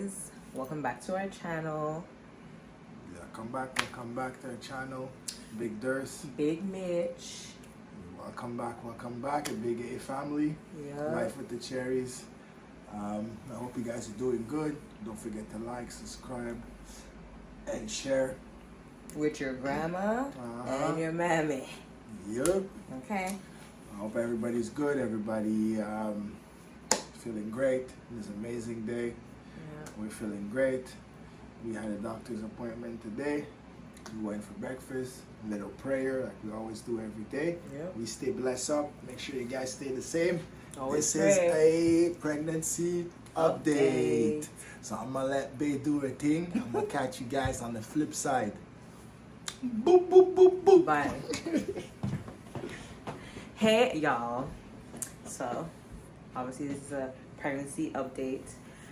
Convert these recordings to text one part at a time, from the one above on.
guys, welcome back to our channel. Yeah, welcome back to our channel. Big Durst. Big Mitch. Welcome back, a Big A family. Yeah. Life with the Cherries. I hope you guys are doing good. Don't forget to like, subscribe, and share. With your grandma and your mammy. Yep. Okay. I hope everybody's good. Everybody feeling great. It's an amazing day. Yeah. We're feeling great. We had a doctor's appointment today. We went for breakfast, a little prayer like we always do every day. Yep. We stay blessed up. Make sure you guys stay the same. Always This pray. is a pregnancy update. So I'm gonna let Bay do her thing. I'm gonna catch you guys on the flip side. Boop, boop, boop, boop. Bye. Hey, y'all. So, obviously, this is a pregnancy update,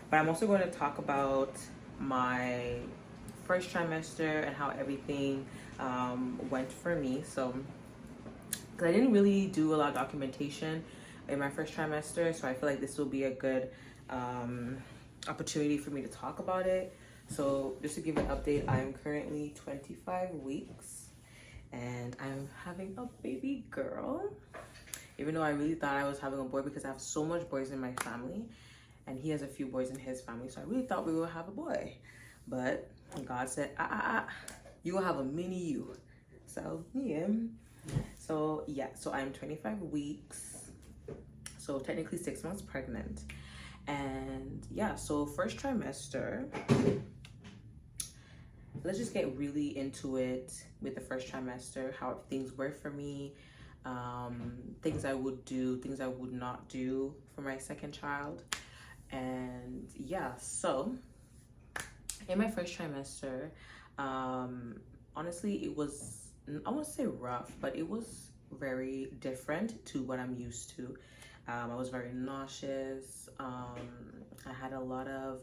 but I'm also going to talk about my first trimester and how everything went for me. So, because I didn't really do a lot of documentation in my first trimester, so I feel like this will be a good opportunity for me to talk about it. So, just to give an update, I'm currently 25 weeks. And I'm having a baby girl, even though I really thought I was having a boy because I have so much boys in my family and he has a few boys in his family, so I really thought we would have a boy, but God said you will have a mini you. So yeah, so I'm 25 weeks, so technically 6 months pregnant. And yeah, so first trimester, let's just get really into it with the first trimester, how things were for me, things I would do, things I would not do for my second child. And yeah, so in my first trimester, honestly, it was, I won't say rough, but it was very different to what I'm used to. I was very nauseous. I had a lot of,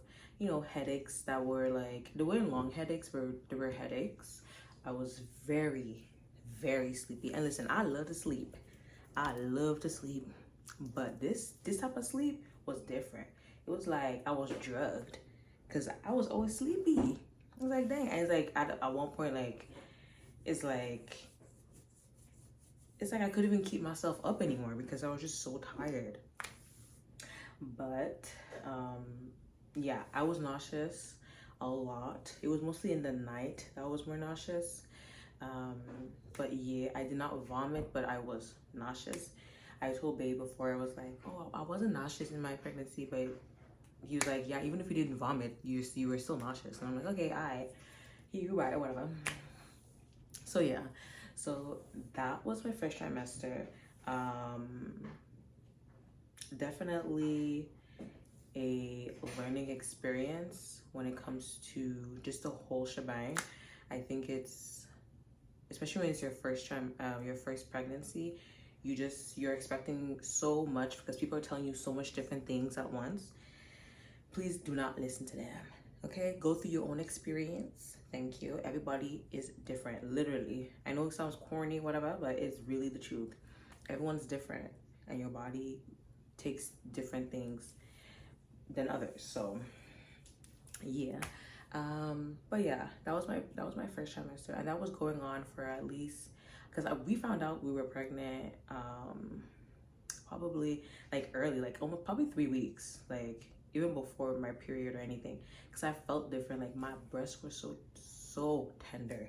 headaches that were like, they weren't long headaches, but they were headaches. I was very, very sleepy. And listen, I love to sleep. But this type of sleep was different. It was like I was drugged because I was always sleepy. I was like, dang. And it's like at one point, like, it's like I couldn't even keep myself up anymore because I was just so tired. But yeah, I was nauseous a lot. It was mostly in the night that I was more nauseous. But yeah, I did not vomit, but I was nauseous. I told Babe before, I was like, oh, I wasn't nauseous in my pregnancy, but he was like, yeah, even if you didn't vomit, you were still nauseous. And I'm like, okay, you're right, or whatever. So yeah, so that was my first trimester. Definitely a learning experience when it comes to just the whole shebang. I think it's, especially when it's your first pregnancy, you're expecting so much because people are telling you so much different things at once. Please do not listen to them. Okay, go through your own experience. Thank you. Everybody is different, literally. I know it sounds corny, whatever, but it's really the truth. Everyone's different, and your body takes different things than others. So yeah, but yeah, that was my first trimester, and that was going on for at least, because we found out we were pregnant probably like early, like almost probably 3 weeks, like even before my period or anything, because I felt different. Like my breasts were so tender,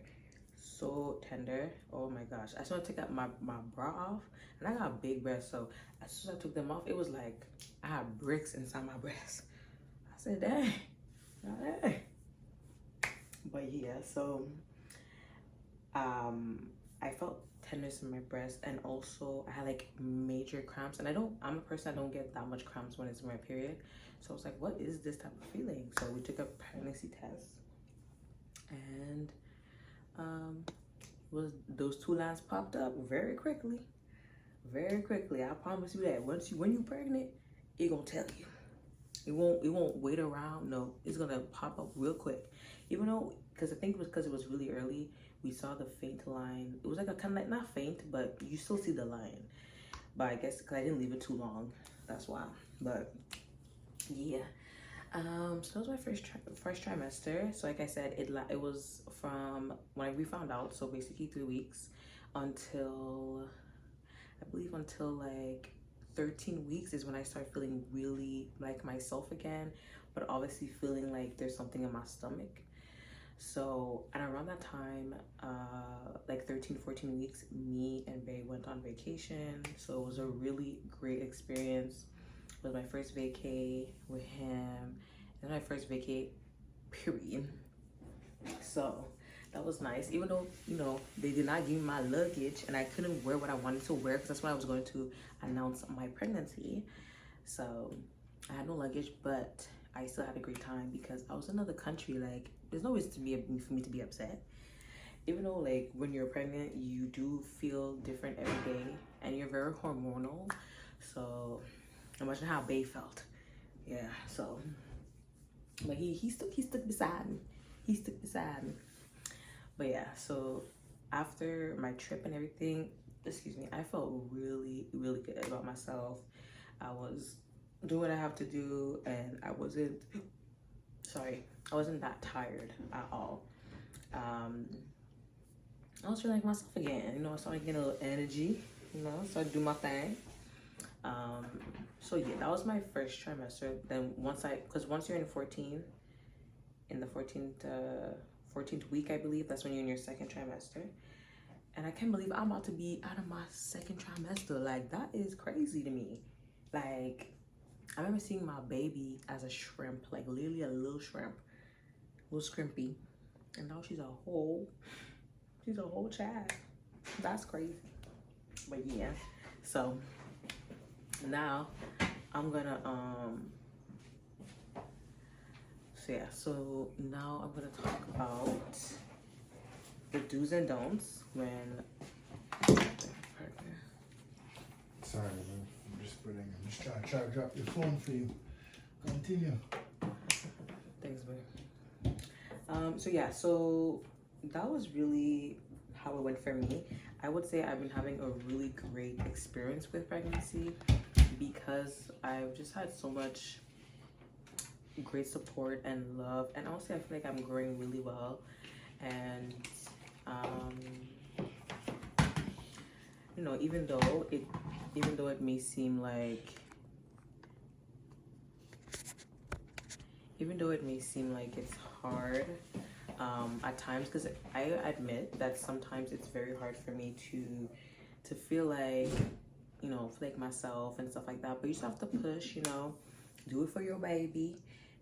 so tender. Oh my gosh, I just want to take my bra off, and I got big breasts, so as soon as I took them off, it was like I had bricks inside my breasts. I said, dang. But yeah, so I felt tenderness in my breast, and also I had like major cramps, and I'm a person, I don't get that much cramps when it's my period. So I was like, what is this type of feeling? So we took a pregnancy test, and those 2 lines popped up very quickly. I promise you that when you're pregnant, it gonna tell you. It won't wait around. No, it's gonna pop up real quick. Even though, because I think it was because it was really early, we saw the faint line. It was like a kind of like, not faint, but you still see the line. But I guess because I didn't leave it too long, that's why. But yeah, So that was my first trimester. So like I said, it was from when we found out. So basically 3 weeks until I believe until like 13 weeks is when I started feeling really like myself again, but obviously feeling like there's something in my stomach. So, and around that time, like 13, 14 weeks, me and Bay went on vacation. So it was a really great experience. It was my first vacay with him. And my first vacay, period. So that was nice. Even though, you know, they did not give me my luggage and I couldn't wear what I wanted to wear because that's when I was going to announce my pregnancy. So I had no luggage, but I still had a great time because I was in another country. Like, there's no reason for me to be upset. Even though, like, when you're pregnant, you do feel different every day and you're very hormonal. So imagine how Bay felt. Yeah, so, but he stuck beside me. He stuck beside me. But yeah, so after my trip and everything, excuse me, I felt really, really good about myself. I was doing what I have to do and I wasn't that tired at all. I was feeling like myself again, you know, I started getting a little energy, you know, started doing my thing. So yeah, that was my first trimester. Then once you're in the 14th week, I believe, that's when you're in your second trimester. And I can't believe I'm about to be out of my second trimester. Like, that is crazy to me. Like, I remember seeing my baby as a shrimp, like literally a little shrimp, little scrimpy. And now she's a whole child. That's crazy. But yeah, so now I'm gonna so now I'm gonna talk about the do's and don'ts when Sorry, man. I'm just trying to charge up your phone for you. Continue. Thanks, babe. So yeah, so that was really how it went for me. I would say I've been having a really great experience with pregnancy because I've just had so much great support and love, and also I feel like I'm growing really well. And you know, even though it may seem like it's hard at times, because I admit that sometimes it's very hard for me to feel like, you know, feel like myself and stuff like that. But you just have to push, you know, do it for your baby.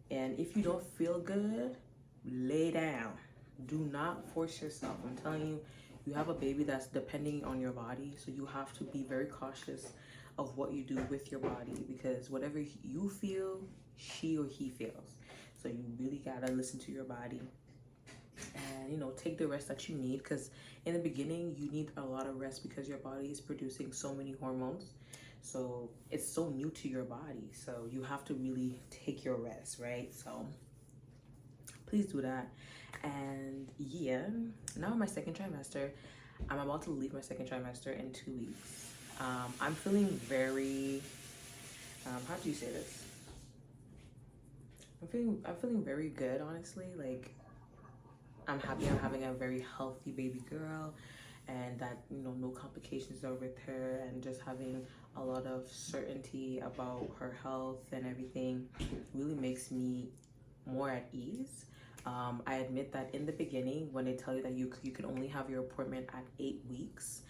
And if you don't feel good, lay down. Do not force yourself. I'm telling you, you have a baby that's depending on your body, so you have to be very cautious of what you do with your body, because whatever you feel, she or he feels. So you really gotta listen to your body and, you know, take the rest that you need, because in the beginning you need a lot of rest because your body is producing so many hormones. So it's so new to your body, so you have to really take your rest, right? So please do that. And yeah, now in my second trimester, I'm about to leave my second trimester in 2 weeks. I'm feeling very how do you say this? I'm feeling very good, honestly. Like, I'm happy I'm having a very healthy baby girl, and that, you know, no complications are with her, and just having a lot of certainty about her health and everything really makes me more at ease. I admit that in the beginning, when they tell you that you can only have your appointment at 8 weeks,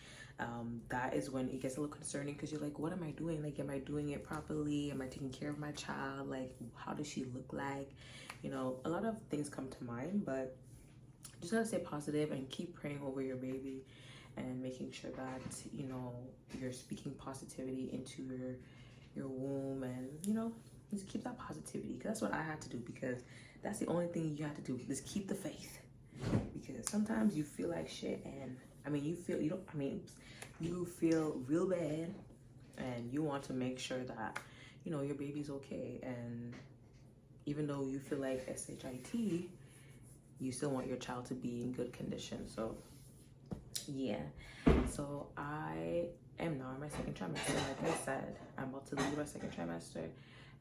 that is when it gets a little concerning, because you're like, what am I doing? Like, am I doing it properly? Am I taking care of my child? Like, how does she look like? You know, a lot of things come to mind, but just gotta stay positive and keep praying over your baby and making sure that, you know, you're speaking positivity into your womb, and, you know, just keep that positivity, because that's what I had to do, because that's the only thing you have to do, is keep the faith. Because sometimes you feel like shit, and you feel real bad, and you want to make sure that, you know, your baby's okay. And even though you feel like SHIT, you still want your child to be in good condition. So yeah, so I am now in my second trimester. Like I said, I'm about to leave my second trimester,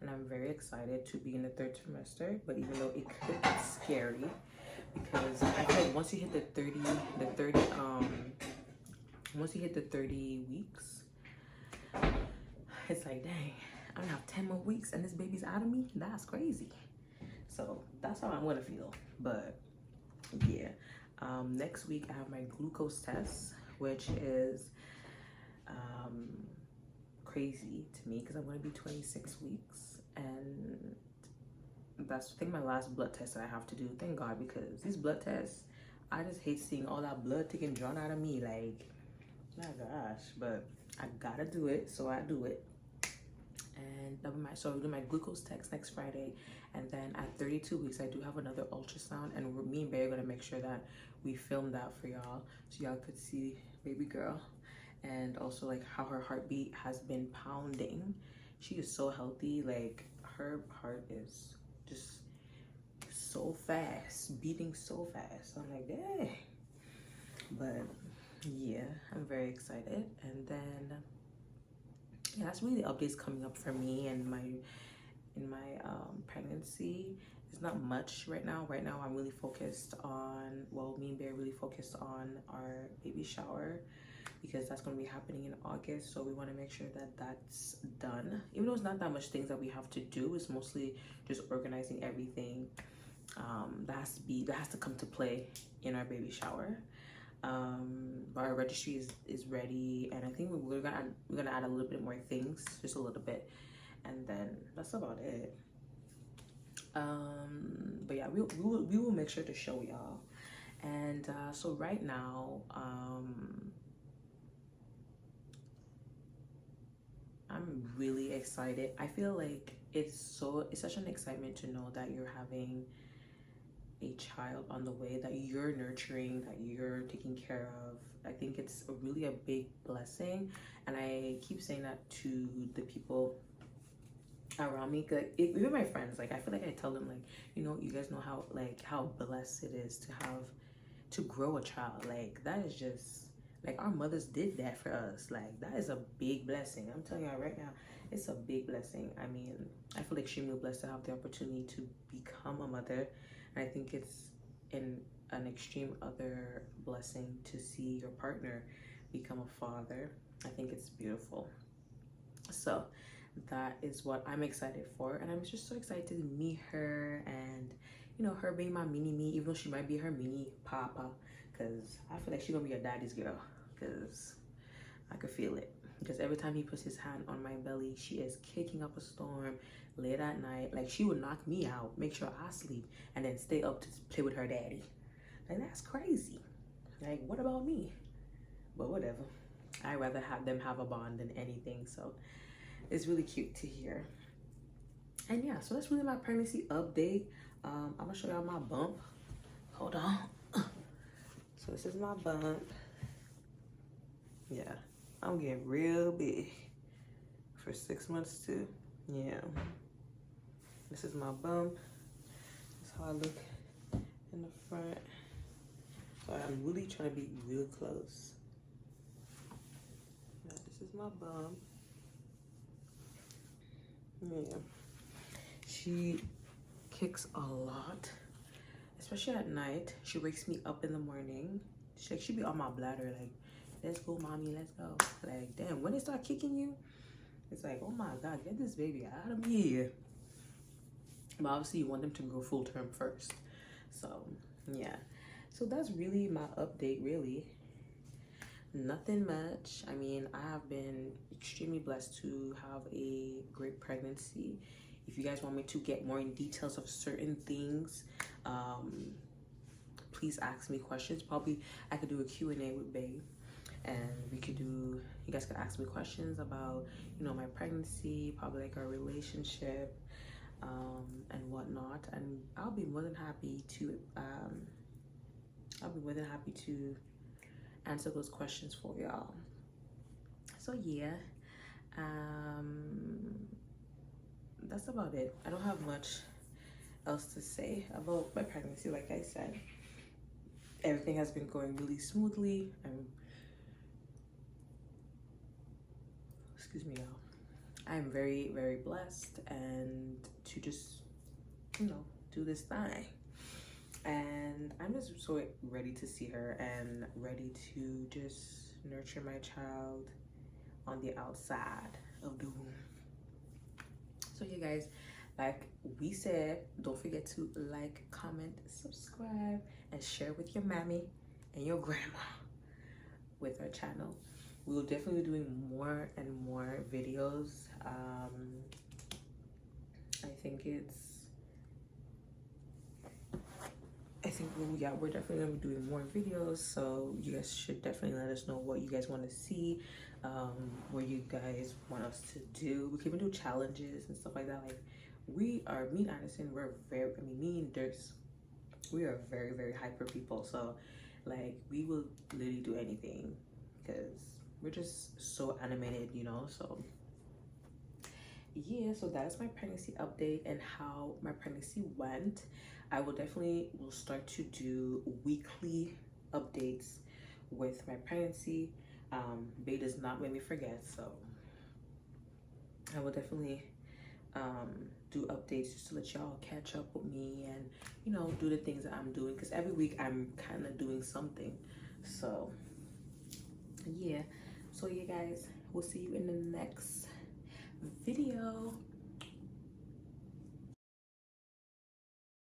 and I'm very excited to be in the 3rd trimester. But even though it could get scary, because I feel like once you hit once you hit the 30 weeks, it's like, dang, I'm gonna have 10 more weeks and this baby's out of me. That's crazy. So that's how I'm gonna feel. But yeah, next week I have my glucose test, which is crazy to me because I'm gonna be 26 weeks, and that's I think my last blood test that I have to do. Thank God, because these blood tests, I just hate seeing all that blood taken drawn out of me. Like, my gosh, but I gotta do it, so I do it. And so we do my glucose test next Friday, and then at 32 weeks I do have another ultrasound, and me and Bay are gonna make sure that we film that for y'all, so y'all could see baby girl, and also like how her heartbeat has been pounding. She is so healthy, like her heart is just so fast, beating so fast. I'm like, dang. But yeah, I'm very excited. And then yeah, that's really the updates coming up for me and in my pregnancy. It's not much right now. Right now I'm really focused on, well, me and Bear really focused on our baby shower, because that's going to be happening in August. So we want to make sure that that's done. Even though it's not that much things that we have to do, it's mostly just organizing everything that has to come to play in our baby shower. But our registry is ready, and I think we're gonna add a little bit more things, just a little bit, and then that's about it. But yeah, we will make sure to show y'all. And so right now, I'm really excited. I feel like it's such an excitement to know that you're having a child on the way, that you're nurturing, that you're taking care of. I think it's really a big blessing, and I keep saying that to the people around me, like even my friends. Like, I feel like I tell them, like, you know, you guys know how blessed it is to grow a child. Like, that is just like, our mothers did that for us. Like, that is a big blessing. I'm telling you right now, it's a big blessing. I mean, I feel extremely blessed to have the opportunity to become a mother. And I think it's an extreme other blessing to see your partner become a father. I think it's beautiful. So that is what I'm excited for, and I'm just so excited to meet her, and you know, her being my mini me, even though she might be her mini papa, because I feel like she's gonna be a daddy's girl, because I could feel it. Because every time he puts his hand on my belly, she is kicking up a storm late at night. Like, she would knock me out, make sure I sleep, and then stay up to play with her daddy. Like, that's crazy. Like, what about me? But whatever. I'd rather have them have a bond than anything. So it's really cute to hear. And yeah, so that's really my pregnancy update. I'm gonna show y'all my bump. Hold on. So this is my bump. Yeah, I'm getting real big for 6 months too. Yeah, this is my bump. That's how I look in the front. So I'm really trying to be real close. Yeah, this is my bump. Yeah, she kicks a lot, especially at night. She wakes me up in the morning. She be on my bladder, like, let's go, mommy, let's go. Like, damn, when they start kicking you, it's like, oh my God, get this baby out of here. But obviously you want them to grow full term first. So yeah, so that's really my update. Really nothing much. I mean, I have been extremely blessed to have a great pregnancy. If you guys want me to get more in details of certain things, please ask me questions. Probably I could do a Q&A with Bae, and you guys could ask me questions about, you know, my pregnancy, probably like our relationship, and whatnot, and I'll be more than happy to answer those questions for y'all. So yeah, that's about it. I don't have much else to say about my pregnancy. Like I said, everything has been going really smoothly. Excuse me, y'all. I'm very, very blessed and to just, you know, do this thing. And I'm just so ready to see her and ready to just nurture my child on the outside of the womb. So you guys, like we said, don't forget to like, comment, subscribe, and share with your mammy and your grandma with our channel. We will definitely be doing more and more videos. Yeah, we're definitely gonna be doing more videos, so you guys should definitely let us know what you guys want to see, what you guys want us to do. We can even do challenges and stuff like that. Like me and Addison, me and Dirks, we are very, very hyper people, so like we will literally do anything because we're just so animated, you know. So yeah, so that's my pregnancy update and how my pregnancy went. I will start to do weekly updates with my pregnancy. Bae does not make me forget, so I will definitely do updates just to let y'all catch up with me and, you know, do the things that I'm doing, because every week I'm kind of doing something. So yeah, so you guys, we'll see you in the next video.